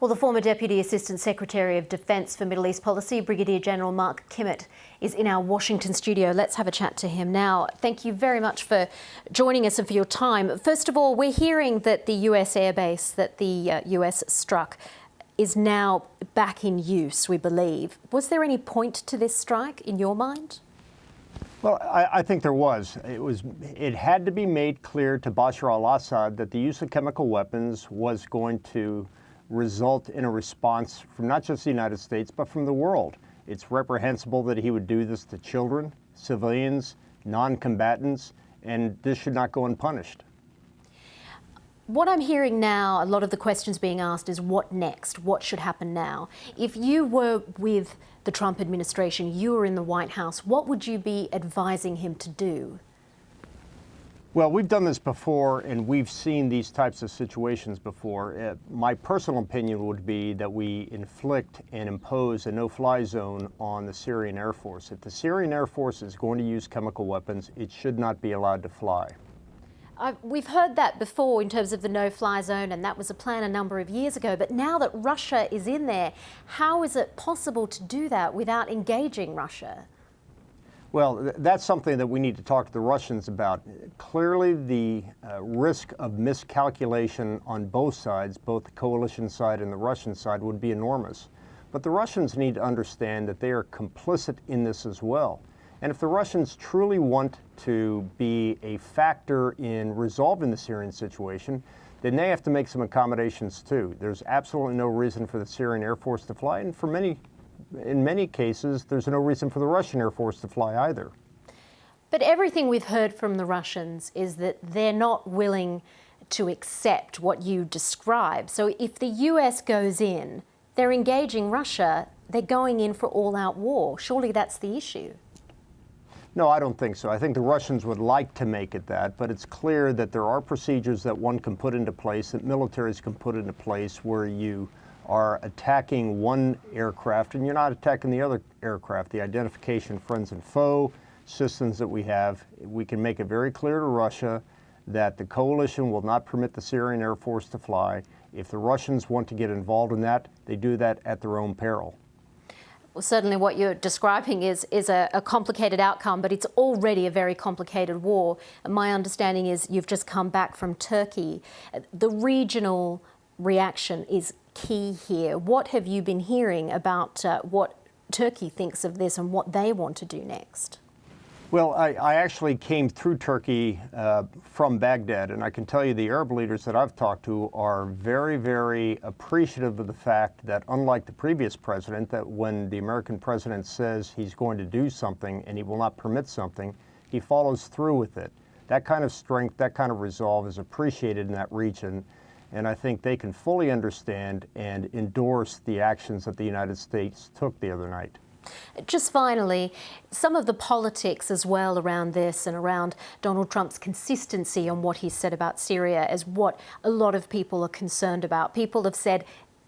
Well, the former Deputy Assistant Secretary of Defence for Middle East Policy, Brigadier General Mark Kimmit, is in our Washington studio. Let's have a chat to him now. Thank you very much for joining us and for your time. First of all, we're hearing that the US airbase that the US struck is now back in use, we believe. Was there any point to this strike in your mind? Well, I think there was. It had to be made clear to Bashar al-Assad that the use of chemical weapons was going to result in a response from not just the United States, but from the world. It's reprehensible that he would do this to children, civilians, non-combatants, and this should not go unpunished. What I'm hearing now, a lot of the questions being asked is what next? What should happen now? If you were with the Trump administration, you were in the White House, what would you be advising him to do? Well, we've done this before, and we've seen these types of situations before. My personal opinion would be that we inflict and impose a no-fly zone on the Syrian Air Force. If the Syrian Air Force is going to use chemical weapons, it should not be allowed to fly. We've heard that before in terms of the no-fly zone, and that was a plan a number of years ago. But now that Russia is in there, how is it possible to do that without engaging Russia? Well, that's something that we need to talk to the Russians about. Clearly, the risk of miscalculation on both sides, both the coalition side and the Russian side, would be enormous. But the Russians need to understand that they are complicit in this as well. And if the Russians truly want to be a factor in resolving the Syrian situation, then they have to make some accommodations too. There's absolutely no reason for the Syrian Air Force to fly, and in many cases, there's no reason for the Russian Air Force to fly either. But everything we've heard from the Russians is that they're not willing to accept what you describe. So if the US goes in, they're engaging Russia, they're going in for all-out war. Surely that's the issue. No, I don't think so. I think the Russians would like to make it that, but it's clear that there are procedures that one can put into place, that militaries can put into place, where you are attacking one aircraft and you're not attacking the other aircraft. The identification friends and foe systems that we have, we can make it very clear to Russia that the coalition will not permit the Syrian Air Force to fly. If the Russians want to get involved in that, they do that at their own peril. Well, certainly what you're describing is a complicated outcome, but it's already a very complicated war. And my understanding is you've just come back from Turkey. The regional reaction is key here. What have you been hearing about what Turkey thinks of this and what they want to do next? Well, I actually came through Turkey from Baghdad, and I can tell you the Arab leaders that I've talked to are very, very appreciative of the fact that, unlike the previous president, that when the American president says he's going to do something and he will not permit something, he follows through with it. That kind of strength, that kind of resolve is appreciated in that region, and I think they can fully understand and endorse the actions that the United States took the other night. Just finally, some of the politics as well around this and around Donald Trump's consistency on what he's said about Syria is what a lot of people are concerned about. People have said,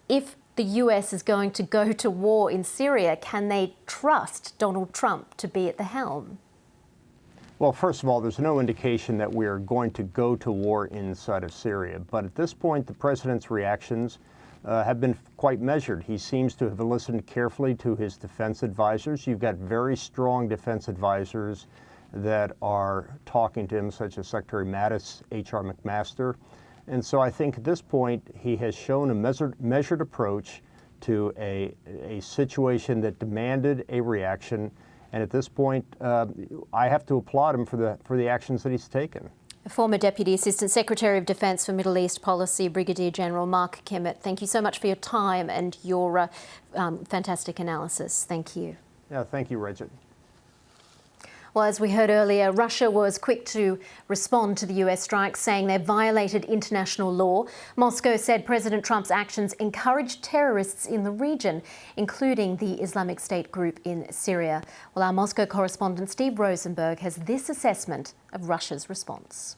if the US is going to go to war in Syria, can they trust Donald Trump to be at the helm? Well, first of all, there's no indication that we are going to go to war inside of Syria. But at this point, the president's reactions have been quite measured. He seems to have listened carefully to his defense advisors. You've got very strong defense advisors that are talking to him, such as Secretary Mattis, H.R. McMaster. And so I think at this point, he has shown a measured approach to a situation that demanded a reaction. And at this point, I have to applaud him for the actions that he's taken. Former Deputy Assistant Secretary of Defence for Middle East Policy, Brigadier General Mark Kimmit, thank you so much for your time and your fantastic analysis. Thank you. Yeah, thank you, Regit. Well, as we heard earlier, Russia was quick to respond to the US strikes, saying they violated international law. Moscow said President Trump's actions encouraged terrorists in the region, including the Islamic State group in Syria. Well, our Moscow correspondent Steve Rosenberg has this assessment of Russia's response.